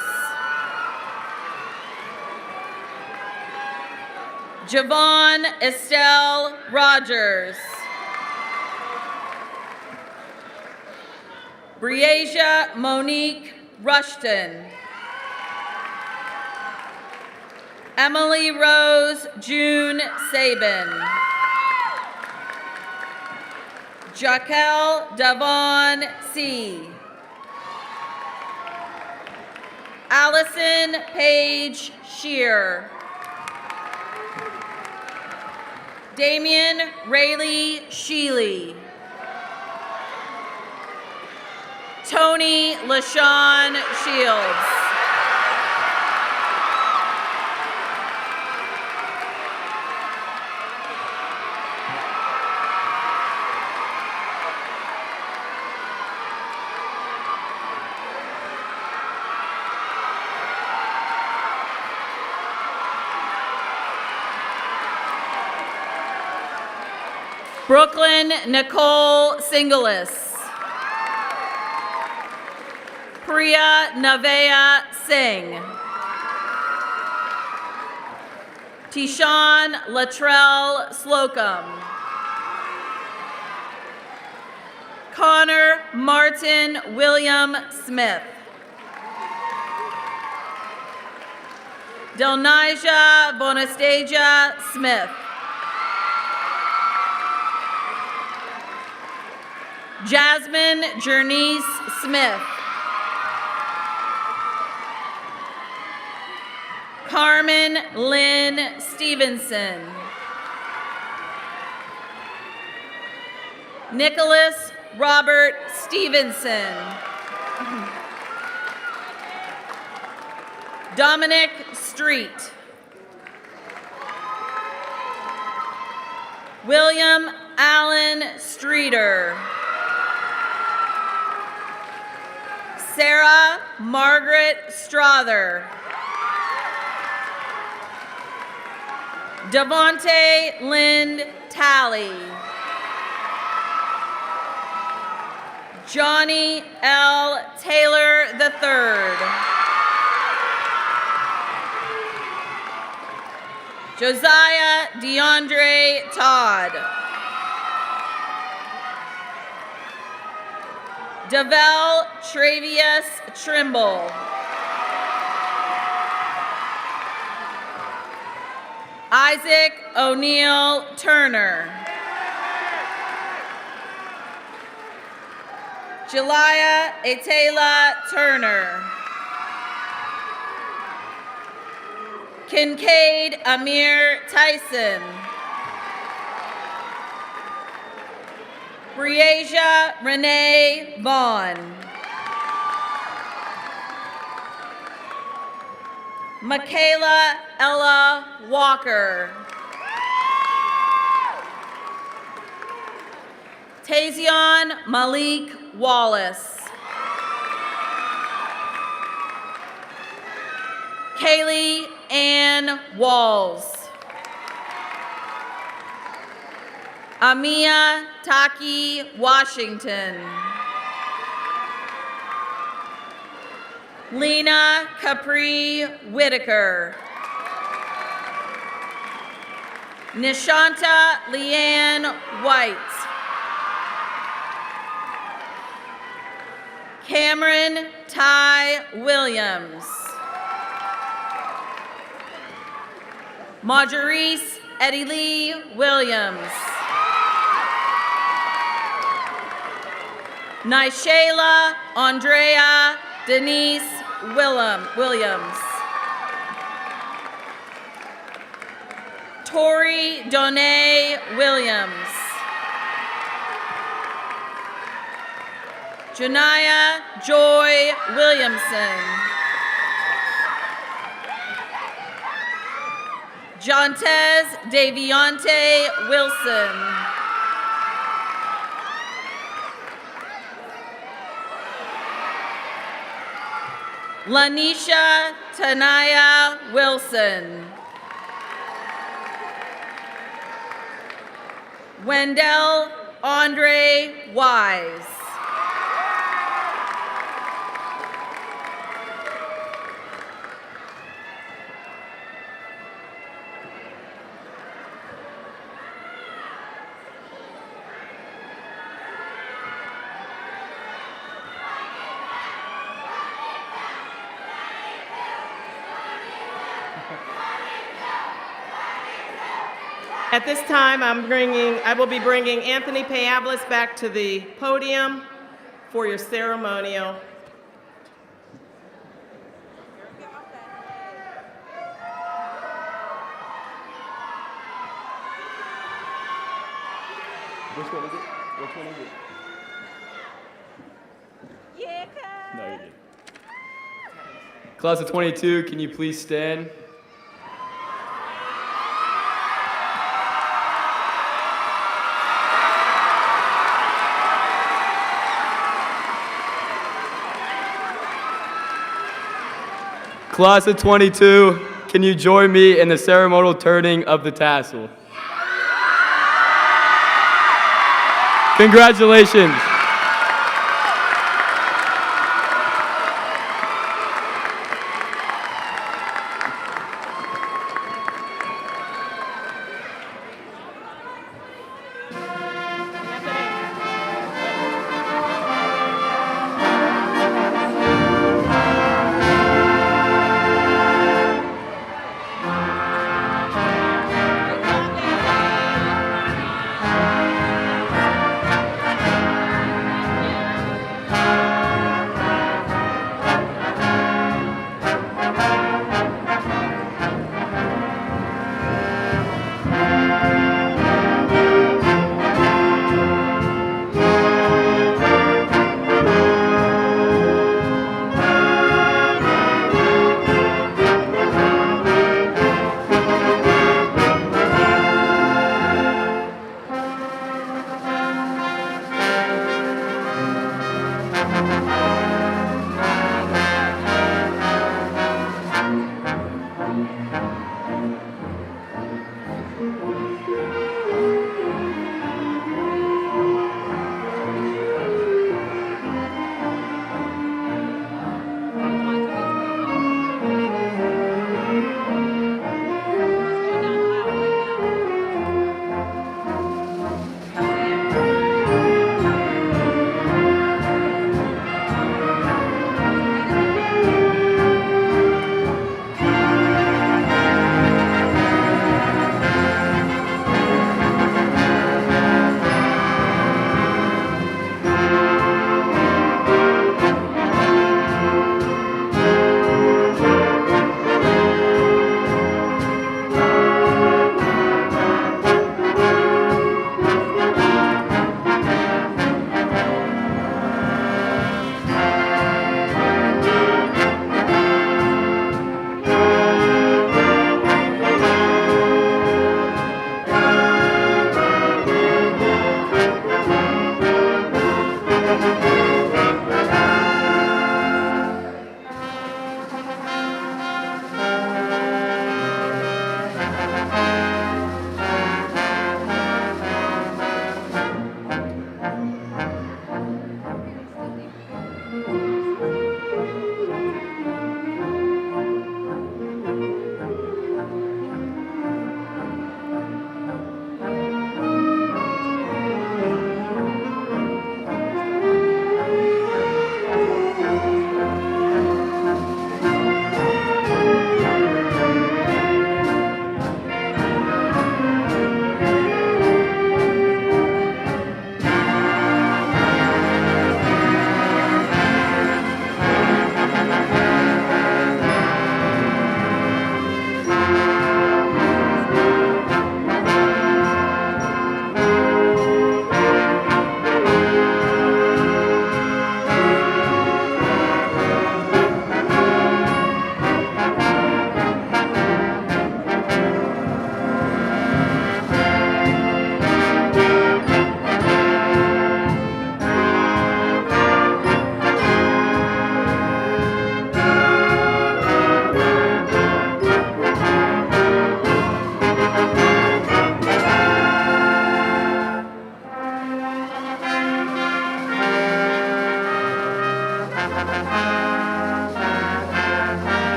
Javon Estelle Rogers. Briasia Monique Rushton. Emily Rose June Sabin. Jaquel Davon C. Allison Paige Shear. Damian Rayleigh Sheely. Tony LaShawn Shields. Brooklyn Nicole Singelis. Priya Navaya Singh. Tishan Latrell Slocum. Connor Martin William Smith. Delnija Bonastasia Smith. Jasmine Jernice Smith. Carmen Lynn Stevenson. Nicholas Robert Stevenson. Dominic Street. William Allen Streeter. Sarah Margaret Strother. Devonte Lind Talley. Johnny L. Taylor III. Josiah DeAndre Todd. Devel Travius Trimble. Isaac O'Neill Turner. Jelia Etela Turner. Kincaid Amir Tyson. Breasia Renee Vaughn. Michaela Ella Walker. Tazion Malik Wallace. Kaylee Ann Walls. Amia Taki Washington. Lena Capri Whitaker. Nishanta Leanne White. Cameron Ty Williams. Marjorice Eddie Lee Williams. Nishayla Andrea Denise Williams. Tori Donay Williams. Janaya Joy Williamson. Jontez Davionte Wilson. Lanisha Tanaya Wilson. Wendell Andre Wise. At this time, I will be bringing Anthony Payablis back to the podium for your ceremonial. Which one is it? Which one is it? Yeah, No, you did. Class of 22, can you please stand? Class of 22, can you join me in the ceremonial turning of the tassel? Congratulations.